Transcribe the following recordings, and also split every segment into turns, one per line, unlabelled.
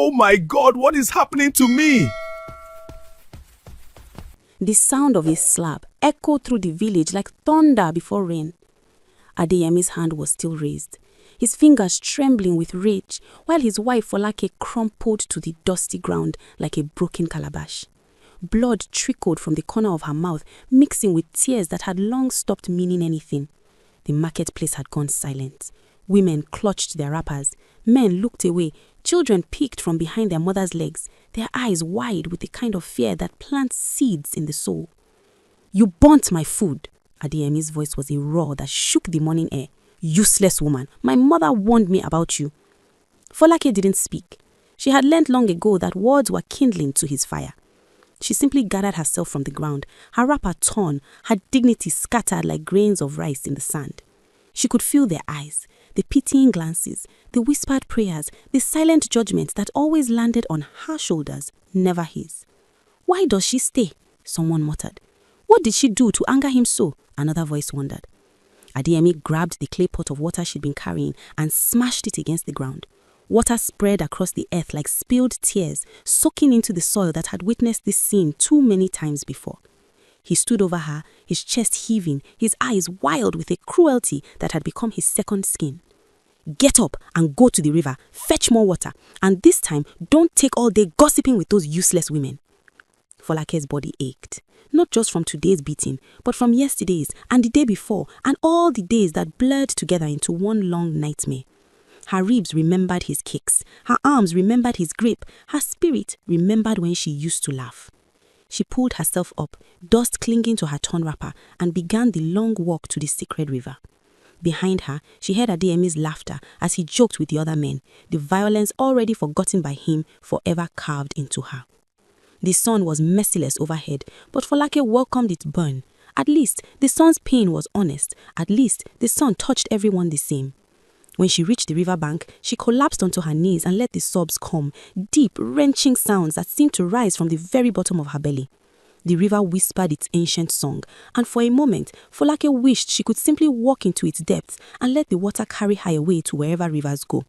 Oh my God, what is happening to me?
The sound of his slap echoed through the village like thunder before rain. Adeyemi's hand was still raised, his fingers trembling with rage, while his wife Folake crumpled to the dusty ground like a broken calabash. Blood trickled from the corner of her mouth, mixing with tears that had long stopped meaning anything. The marketplace had gone silent. Women clutched their wrappers. Men looked away. Children peeked from behind their mothers' legs, their eyes wide with the kind of fear that plants seeds in the soul. "You burnt my food." Adeyemi's voice was a roar that shook the morning air. "Useless woman, my mother warned me about you." Folake didn't speak. She had learned long ago that words were kindling to his fire. She simply gathered herself from the ground, her wrapper torn, her dignity scattered like grains of rice in the sand. She could feel their eyes, the pitying glances, the whispered prayers, the silent judgment that always landed on her shoulders, never his. "Why does she stay?" someone muttered. "What did she do to anger him so?" another voice wondered. Adeyemi grabbed the clay pot of water she'd been carrying and smashed it against the ground. Water spread across the earth like spilled tears, soaking into the soil that had witnessed this scene too many times before. He stood over her, his chest heaving, his eyes wild with a cruelty that had become his second skin. "Get up and go to the river, fetch more water, and this time don't take all day gossiping with those useless women." Folake's body ached, not just from today's beating, but from yesterday's and the day before, and all the days that blurred together into one long nightmare. Her ribs remembered his kicks, her arms remembered his grip, her spirit remembered when she used to laugh. She pulled herself up, dust clinging to her torn wrapper, and began the long walk to the sacred river. Behind her, she heard Adeyemi's laughter as he joked with the other men, the violence already forgotten by him forever carved into her. The sun was merciless overhead, but Folake welcomed its burn. At least the sun's pain was honest. At least the sun touched everyone the same. When she reached the riverbank, she collapsed onto her knees and let the sobs come, deep, wrenching sounds that seemed to rise from the very bottom of her belly. The river whispered its ancient song, and for a moment, Folake wished she could simply walk into its depths and let the water carry her away to wherever rivers go.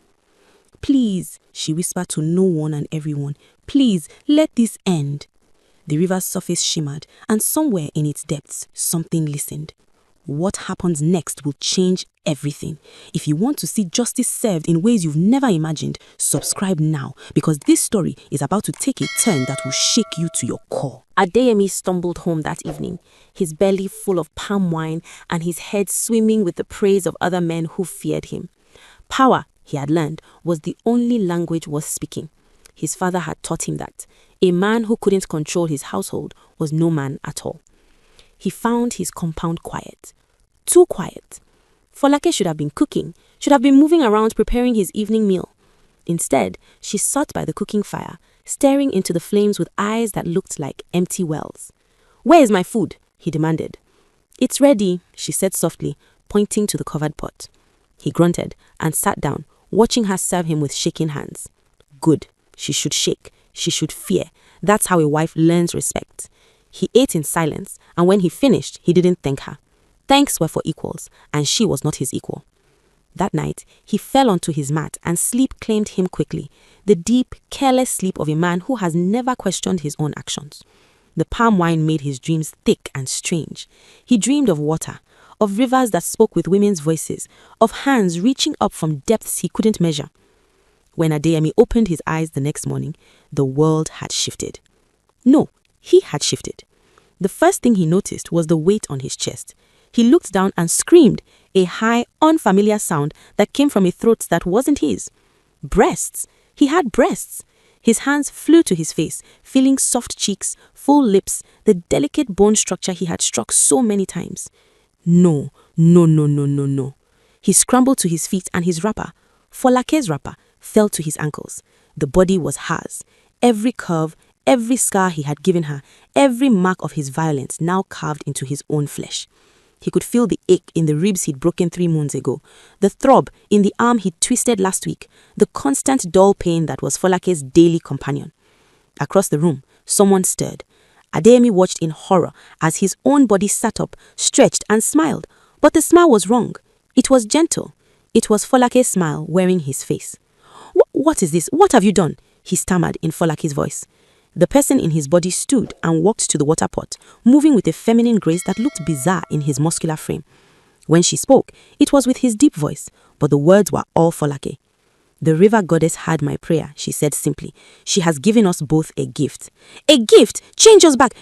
"Please," she whispered to no one and everyone, "please, let this end." The river's surface shimmered, and somewhere in its depths, something listened. What happens next will change everything. If you want to see justice served in ways you've never imagined, subscribe now, because this story is about to take a turn that will shake you to your core. Adeyemi stumbled home that evening, his belly full of palm wine and his head swimming with the praise of other men who feared him. Power, he had learned, was the only language worth speaking. His father had taught him that a man who couldn't control his household was no man at all. He found his compound quiet. Too quiet. Folake should have been cooking, should have been moving around preparing his evening meal. Instead, she sat by the cooking fire, staring into the flames with eyes that looked like empty wells. "Where is my food?" he demanded. "It's ready," she said softly, pointing to the covered pot. He grunted and sat down, watching her serve him with shaking hands. Good. She should shake. She should fear. That's how a wife learns respect. He ate in silence, and when he finished, he didn't thank her. Thanks were for equals, and she was not his equal. That night, he fell onto his mat and sleep claimed him quickly, the deep, careless sleep of a man who has never questioned his own actions. The palm wine made his dreams thick and strange. He dreamed of water, of rivers that spoke with women's voices, of hands reaching up from depths he couldn't measure. When Adeyemi opened his eyes the next morning, the world had shifted. No, he had shifted. The first thing he noticed was the weight on his chest. He looked down and screamed, a high, unfamiliar sound that came from a throat that wasn't his. Breasts. He had breasts. His hands flew to his face, feeling soft cheeks, full lips, the delicate bone structure he had struck so many times. No. He scrambled to his feet and his wrapper, Folake's wrapper, fell to his ankles. The body was hers. Every curve, every scar he had given her, every mark of his violence now carved into his own flesh. He could feel the ache in the ribs he'd broken 3 moons ago, the throb in the arm he'd twisted last week, the constant dull pain that was Folake's daily companion. Across the room, someone stirred. Adeyemi watched in horror as his own body sat up, stretched and smiled. But the smile was wrong. It was gentle. It was Folake's smile wearing his face. What is this? What have you done?" he stammered in Folake's voice. The person in his body stood and walked to the water pot, moving with a feminine grace that looked bizarre in his muscular frame. When she spoke, it was with his deep voice, but the words were all Folake. The river goddess heard my prayer, she said simply. She has given us both a gift. A gift? Change us back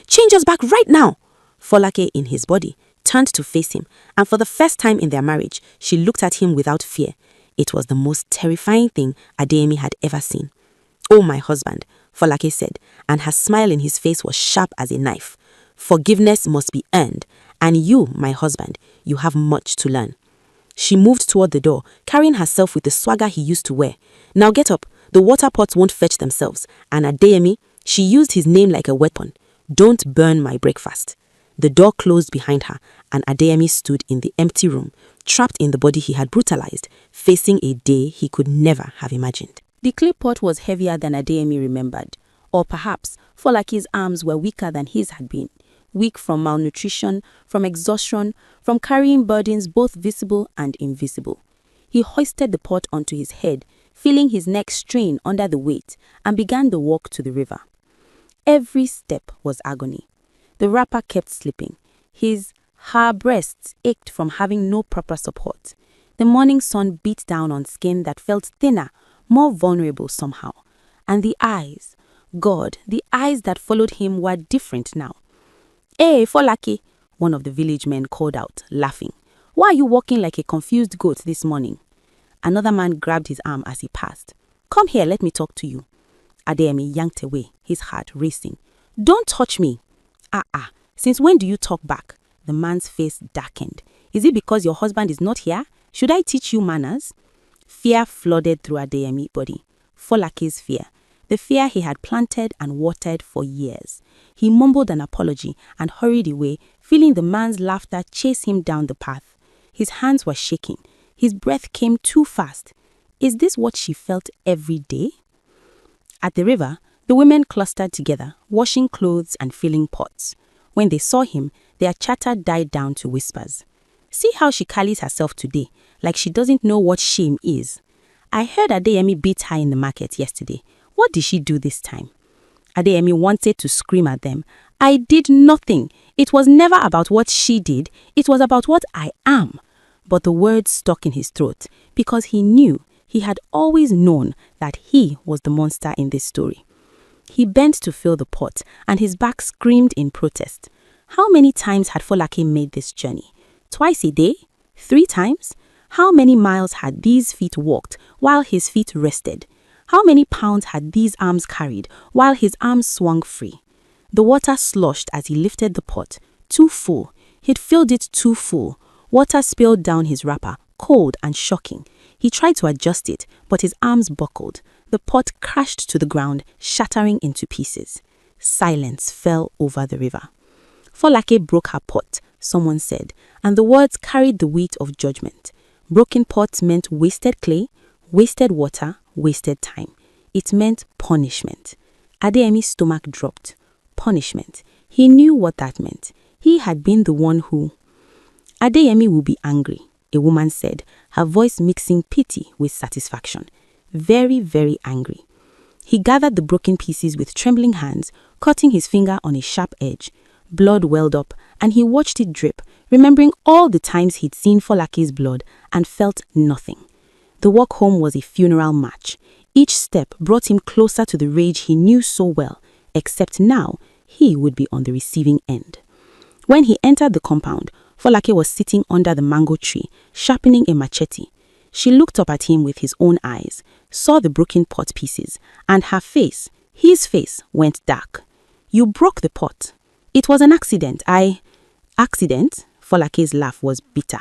right now! Folake, in his body, turned to face him, and for the first time in their marriage, she looked at him without fear. It was the most terrifying thing Adeyemi had ever seen. "Oh, my husband," Folake said, and her smile in his face was sharp as a knife. "Forgiveness must be earned, and you, my husband, you have much to learn." She moved toward the door, carrying herself with the swagger he used to wear. "Now get up, the water pots won't fetch themselves, and Adeyemi," she used his name like a weapon, "don't burn my breakfast." The door closed behind her, and Adeyemi stood in the empty room, trapped in the body he had brutalized, facing a day he could never have imagined. The clay pot was heavier than Adeyemi remembered, or perhaps Folake's arms were weaker than his had been, weak from malnutrition, from exhaustion, from carrying burdens both visible and invisible. He hoisted the pot onto his head, feeling his neck strain under the weight, and began the walk to the river. Every step was agony. The wrapper kept slipping. Her breasts ached from having no proper support. The morning sun beat down on skin that felt thinner, more vulnerable somehow. And the eyes, God, the eyes that followed him were different now. "Hey, Folake," one of the village men called out, laughing. "Why are you walking like a confused goat this morning?" Another man grabbed his arm as he passed. "Come here, let me talk to you." Adeyemi yanked away, his heart racing. "Don't touch me." Since when do you talk back?" The man's face darkened. "Is it because your husband is not here? Should I teach you manners?" Fear flooded through Adeyemi's body. Folake's fear. The fear he had planted and watered for years. He mumbled an apology and hurried away, feeling the man's laughter chase him down the path. His hands were shaking. His breath came too fast. Is this what she felt every day? At the river, the women clustered together, washing clothes and filling pots. When they saw him, their chatter died down to whispers. "See how she carries herself today, like she doesn't know what shame is. I heard Adeyemi beat her in the market yesterday. What did she do this time?" Adeyemi wanted to scream at them. "I did nothing. It was never about what she did. It was about what I am." But the words stuck in his throat because he had always known that he was the monster in this story. He bent to fill the pot, and his back screamed in protest. How many times had Folake made this journey? Twice a day? 3 times? How many miles had these feet walked while his feet rested? How many pounds had these arms carried while his arms swung free? The water sloshed as he lifted the pot. Too full. He'd filled it too full. Water spilled down his wrapper, cold and shocking. He tried to adjust it, but his arms buckled. The pot crashed to the ground, shattering into pieces. Silence fell over the river. "Folake broke her pot," someone said, and the words carried the weight of judgment. Broken pots meant wasted clay, wasted water, wasted time. It meant punishment. Adeyemi's stomach dropped. Punishment. He knew what that meant. He had been the one who... "Adeyemi will be angry," a woman said, her voice mixing pity with satisfaction. Very, very angry. He gathered the broken pieces with trembling hands, cutting his finger on a sharp edge. Blood welled up, and he watched it drip, remembering all the times he'd seen Folake's blood and felt nothing. The walk home was a funeral march. Each step brought him closer to the rage he knew so well, except now he would be on the receiving end. When he entered the compound, Folake was sitting under the mango tree, sharpening a machete. She looked up at him with his own eyes, saw the broken pot pieces, and her face, his face, went dark. "You broke the pot. It was an accident. Accident?" Folake's laugh was bitter.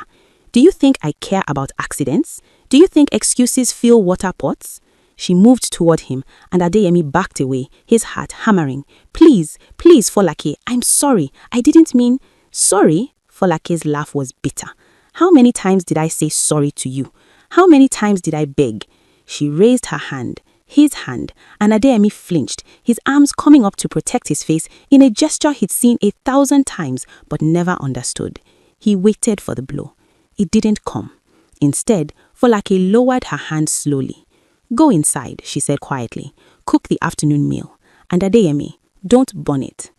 "Do you think I care about accidents? Do you think excuses fill water pots?" She moved toward him, and Adeyemi backed away, his heart hammering. Please, Folake, I'm sorry. I didn't mean..." "Sorry?" Folake's laugh was bitter. "How many times did I say sorry to you? How many times did I beg?" She raised her hand, his hand, and Adeyemi flinched, his arms coming up to protect his face in a gesture he'd seen 1,000 times but never understood. He waited for the blow. It didn't come. Instead, Folake lowered her hand slowly. Go inside, she said quietly. Cook the afternoon meal. And Adeyemi, don't burn it.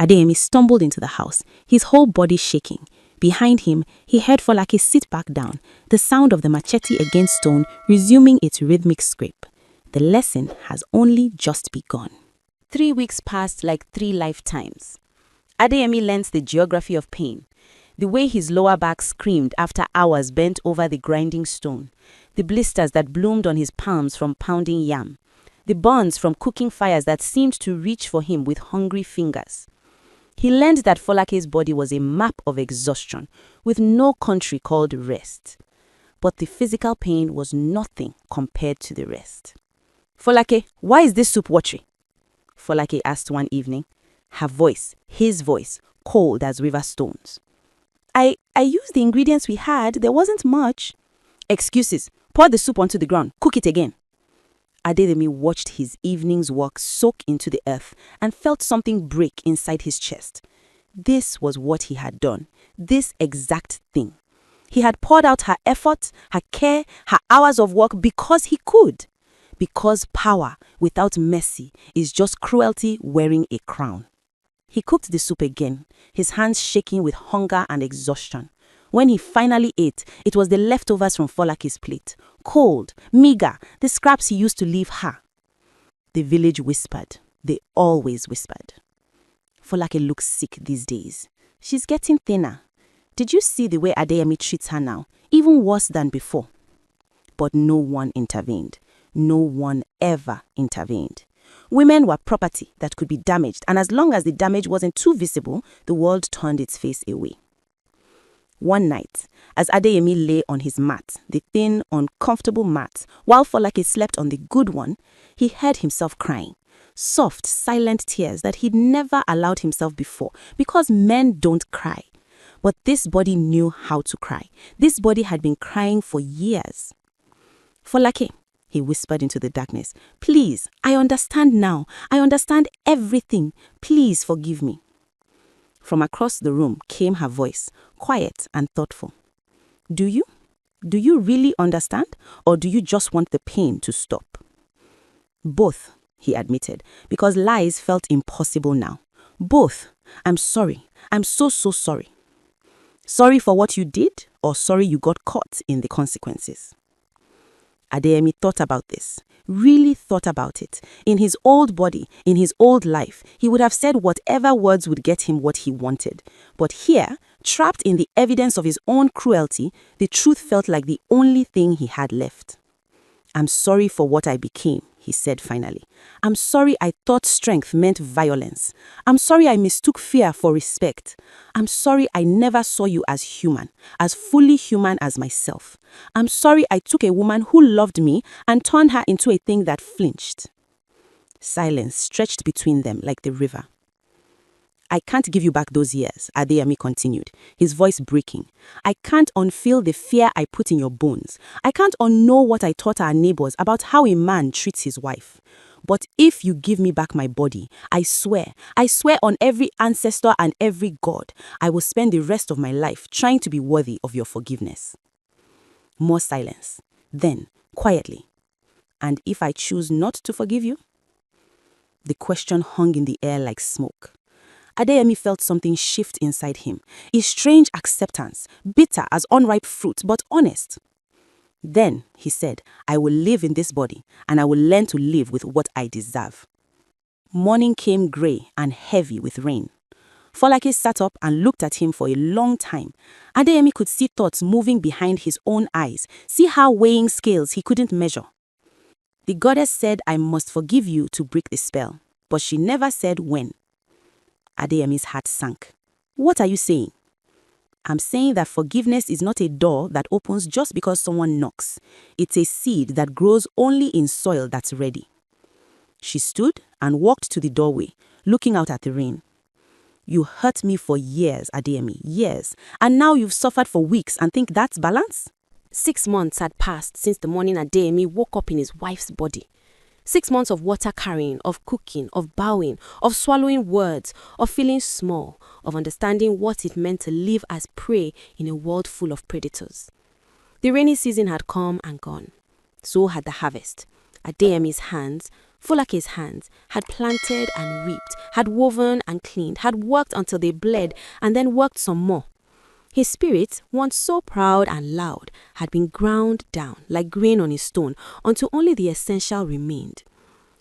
Adeyemi stumbled into the house, his whole body shaking. Behind him, he heard Folake sit back down, the sound of the machete against stone resuming its rhythmic scrape. The lesson has only just begun. 3 weeks passed like 3 lifetimes. Adeyemi learnt the geography of pain, the way his lower back screamed after hours bent over the grinding stone, the blisters that bloomed on his palms from pounding yam, the burns from cooking fires that seemed to reach for him with hungry fingers. He learned that Folake's body was a map of exhaustion, with no country called rest. But the physical pain was nothing compared to the rest. Folake, why is this soup watery? Folake asked one evening, her voice, his voice, cold as river stones. I used the ingredients we had, there wasn't much. Excuses, pour the soup onto the ground, cook it again. Adeyemi watched his evening's work soak into the earth and felt something break inside his chest. This was what he had done, this exact thing. He had poured out her effort, her care, her hours of work because he could. Because power without mercy is just cruelty wearing a crown. He cooked the soup again, his hands shaking with hunger and exhaustion. When he finally ate, it was the leftovers from Folake's plate. Cold, meager, the scraps he used to leave her. The village whispered. They always whispered. Folake looks sick these days. She's getting thinner. Did you see the way Adeyemi treats her now? Even worse than before. But no one intervened. No one ever intervened. Women were property that could be damaged, and as long as the damage wasn't too visible, the world turned its face away. One night, as Adeyemi lay on his mat, the thin, uncomfortable mat, while Folake slept on the good one, he heard himself crying. Soft, silent tears that he'd never allowed himself before, because men don't cry. But this body knew how to cry. This body had been crying for years. Folake, he whispered into the darkness, please, I understand now. I understand everything. Please forgive me. From across the room came her voice, quiet and thoughtful. Do you? Do you really understand? Or do you just want the pain to stop? Both, he admitted, because lies felt impossible now. Both. I'm sorry. I'm so sorry. Sorry for what you did, or sorry you got caught in the consequences? Adeyemi thought about this, really thought about it. In his old body, in his old life, he would have said whatever words would get him what he wanted. But here, trapped in the evidence of his own cruelty, the truth felt like the only thing he had left. I'm sorry for what I became, he said finally. I'm sorry I thought strength meant violence. I'm sorry I mistook fear for respect. I'm sorry I never saw you as human, as fully human as myself. I'm sorry I took a woman who loved me and turned her into a thing that flinched. Silence stretched between them like the river. I can't give you back those years, Adeyemi continued, his voice breaking. I can't unfeel the fear I put in your bones. I can't unknow what I taught our neighbors about how a man treats his wife. But if you give me back my body, I swear on every ancestor and every god, I will spend the rest of my life trying to be worthy of your forgiveness. More silence. Then, quietly. And if I choose not to forgive you? The question hung in the air like smoke. Adeyemi felt something shift inside him, a strange acceptance, bitter as unripe fruit, but honest. Then, he said, I will live in this body, and I will learn to live with what I deserve. Morning came grey and heavy with rain. Folake sat up and looked at him for a long time. Adeyemi could see thoughts moving behind his own eyes, see how weighing scales he couldn't measure. The goddess said, I must forgive you to break the spell, but she never said when. Adeyemi's heart sank. What are you saying? I'm saying that forgiveness is not a door that opens just because someone knocks. It's a seed that grows only in soil that's ready. She stood and walked to the doorway, looking out at the rain. You hurt me for years, Adeyemi, years, and now you've suffered for weeks and think that's balance? 6 months had passed since the morning Adeyemi woke up in his wife's body. 6 months of water carrying, of cooking, of bowing, of swallowing words, of feeling small, of understanding what it meant to live as prey in a world full of predators. The rainy season had come and gone. So had the harvest. Adeyemi's hands, Folake's hands, had planted and reaped, had woven and cleaned, had worked until they bled, and then worked some more. His spirit, once so proud and loud, had been ground down like grain on a stone until only the essential remained.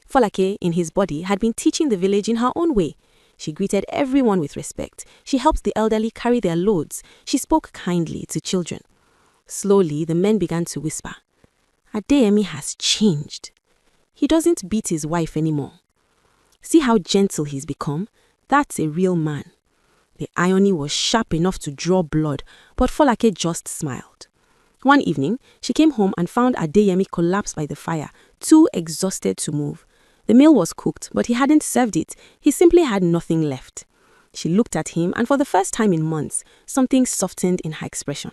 Folake, in his body, had been teaching the village in her own way. She greeted everyone with respect. She helped the elderly carry their loads. She spoke kindly to children. Slowly, the men began to whisper, Adeyemi has changed. He doesn't beat his wife anymore. See how gentle he's become? That's a real man. The irony was sharp enough to draw blood, but Folake just smiled. One evening, she came home and found Adeyemi collapsed by the fire, too exhausted to move. The meal was cooked, but he hadn't served it. He simply had nothing left. She looked at him, and for the first time in months, something softened in her expression.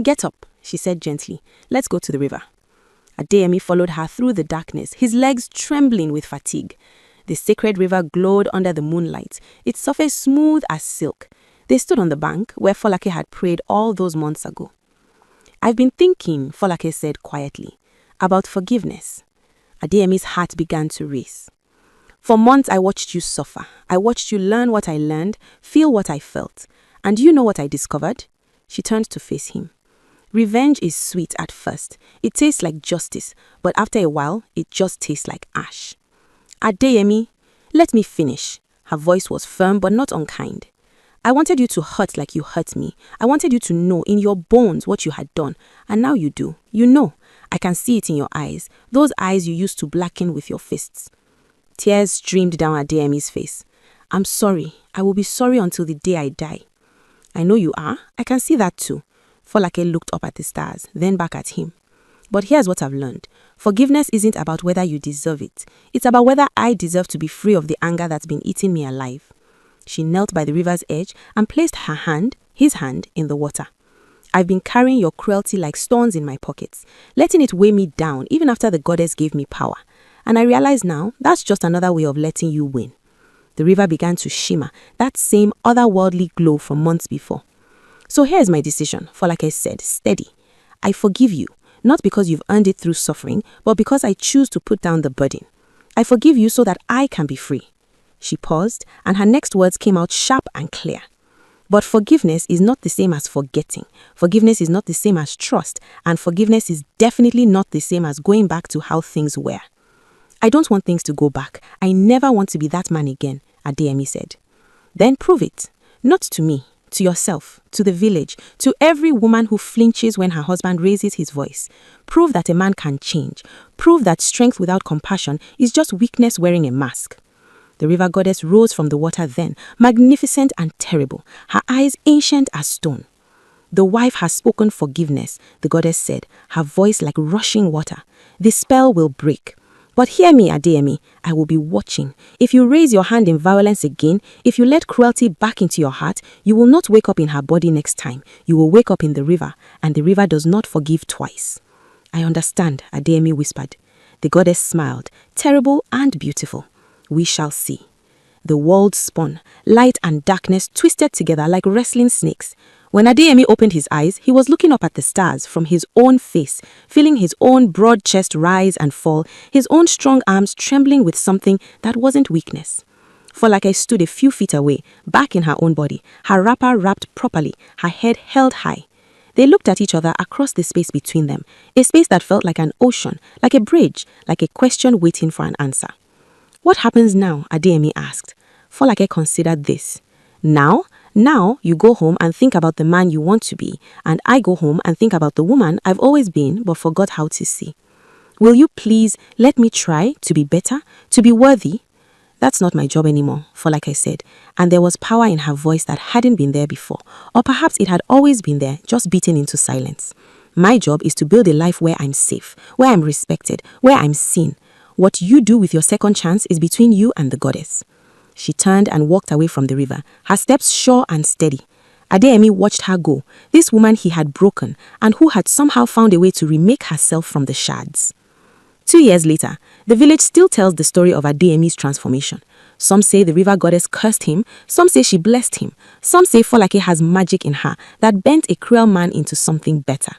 Get up, she said gently. Let's go to the river. Adeyemi followed her through the darkness, his legs trembling with fatigue. The sacred river glowed under the moonlight, its surface smooth as silk. They stood on the bank where Folake had prayed all those months ago. I've been thinking, Folake said quietly, about forgiveness. Adeyemi's heart began to race. For months I watched you suffer. I watched you learn what I learned, feel what I felt. And do you know what I discovered? She turned to face him. Revenge is sweet at first. It tastes like justice, but after a while, it just tastes like ash. Adeyemi, let me finish. Her voice was firm but not unkind. I wanted you to hurt like you hurt me. I wanted you to know in your bones what you had done. And now you do. You know. I can see it in your eyes. Those eyes you used to blacken with your fists. Tears streamed down Adeyemi's face. I'm sorry. I will be sorry until the day I die. I know you are. I can see that too. Folake looked up at the stars, then back at him. But here's what I've learned. Forgiveness isn't about whether you deserve it. It's about whether I deserve to be free of the anger that's been eating me alive. She knelt by the river's edge and placed her hand, his hand, in the water. I've been carrying your cruelty like stones in my pockets, letting it weigh me down even after the goddess gave me power. And I realize now that's just another way of letting you win. The river began to shimmer, that same otherworldly glow from months before. So here's my decision, Folake said, steady. I forgive you, not because you've earned it through suffering, but because I choose to put down the burden. I forgive you so that I can be free. She paused, and her next words came out sharp and clear. But forgiveness is not the same as forgetting. Forgiveness is not the same as trust, and forgiveness is definitely not the same as going back to how things were. I don't want things to go back. I never want to be that man again, Adeyemi said. Then prove it. Not to me. To yourself, to the village, to every woman who flinches when her husband raises his voice. Prove that a man can change. Prove that strength without compassion is just weakness wearing a mask. The river goddess rose from the water then, magnificent and terrible, her eyes ancient as stone. The wife has spoken forgiveness, the goddess said, her voice like rushing water. The spell will break. But hear me, Adeyemi, I will be watching. If you raise your hand in violence again, if you let cruelty back into your heart, you will not wake up in her body next time. You will wake up in the river, and the river does not forgive twice. I understand, Adeyemi whispered. The goddess smiled, terrible and beautiful. We shall see. The world spun. Light and darkness twisted together like wrestling snakes. When Adeyemi opened his eyes, he was looking up at the stars from his own face, feeling his own broad chest rise and fall, his own strong arms trembling with something that wasn't weakness. Folake stood a few feet away, back in her own body, her wrapper wrapped properly, her head held high. They looked at each other across the space between them, a space that felt like an ocean, like a bridge, like a question waiting for an answer. What happens now? Adeyemi asked. Folake considered this. Now you go home and think about the man you want to be, and I go home and think about the woman I've always been but forgot how to see. Will you please let me try to be better, to be worthy? That's not my job anymore, Folake said, and there was power in her voice that hadn't been there before, or perhaps it had always been there, just beaten into silence. My job is to build a life where I'm safe, where I'm respected, where I'm seen. What you do with your second chance is between you and the goddess. She turned and walked away from the river, her steps sure and steady. Adeyemi watched her go, this woman he had broken and who had somehow found a way to remake herself from the shards. 2 years later, the village still tells the story of Adeyemi's transformation. Some say the river goddess cursed him, some say she blessed him, some say Folake has magic in her that bent a cruel man into something better.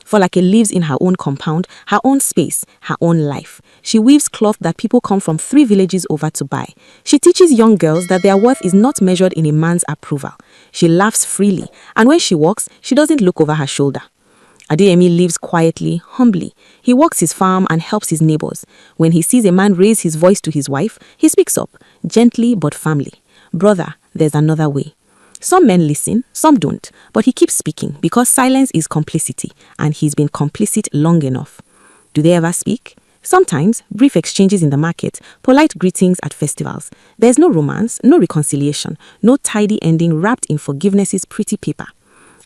Folake lives in her own compound, her own space, her own life. She weaves cloth that people come from 3 villages over to buy. She teaches young girls that their worth is not measured in a man's approval. She laughs freely, and when she walks, she doesn't look over her shoulder. Adeyemi lives quietly, humbly. He works his farm and helps his neighbors. When he sees a man raise his voice to his wife, he speaks up, gently but firmly. Brother, there's another way. Some men listen, some don't, but he keeps speaking because silence is complicity, and he's been complicit long enough. Do they ever speak? Sometimes, brief exchanges in the market, polite greetings at festivals. There's no romance, no reconciliation, no tidy ending wrapped in forgiveness's pretty paper.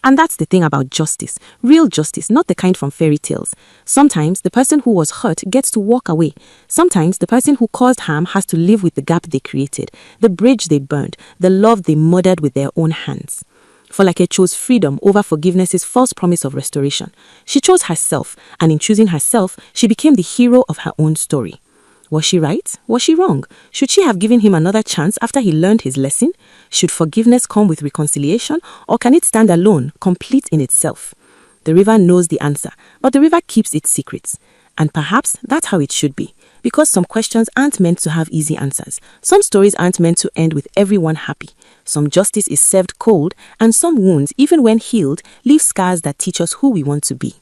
And that's the thing about justice, real justice, not the kind from fairy tales. Sometimes the person who was hurt gets to walk away. Sometimes the person who caused harm has to live with the gap they created, the bridge they burned, the love they murdered with their own hands. Folake chose freedom over forgiveness's false promise of restoration. She chose herself, and in choosing herself, she became the hero of her own story. Was she right? Was she wrong? Should she have given him another chance after he learned his lesson? Should forgiveness come with reconciliation, or can it stand alone, complete in itself? The river knows the answer, but the river keeps its secrets. And perhaps that's how it should be, because some questions aren't meant to have easy answers. Some stories aren't meant to end with everyone happy. Some justice is served cold, and some wounds, even when healed, leave scars that teach us who we want to be.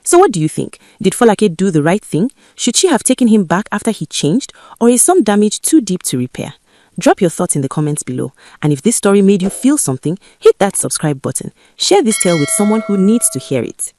So what do you think? Did Folake do the right thing? Should she have taken him back after he changed? Or is some damage too deep to repair? Drop your thoughts in the comments below. And if this story made you feel something, hit that subscribe button. Share this tale with someone who needs to hear it.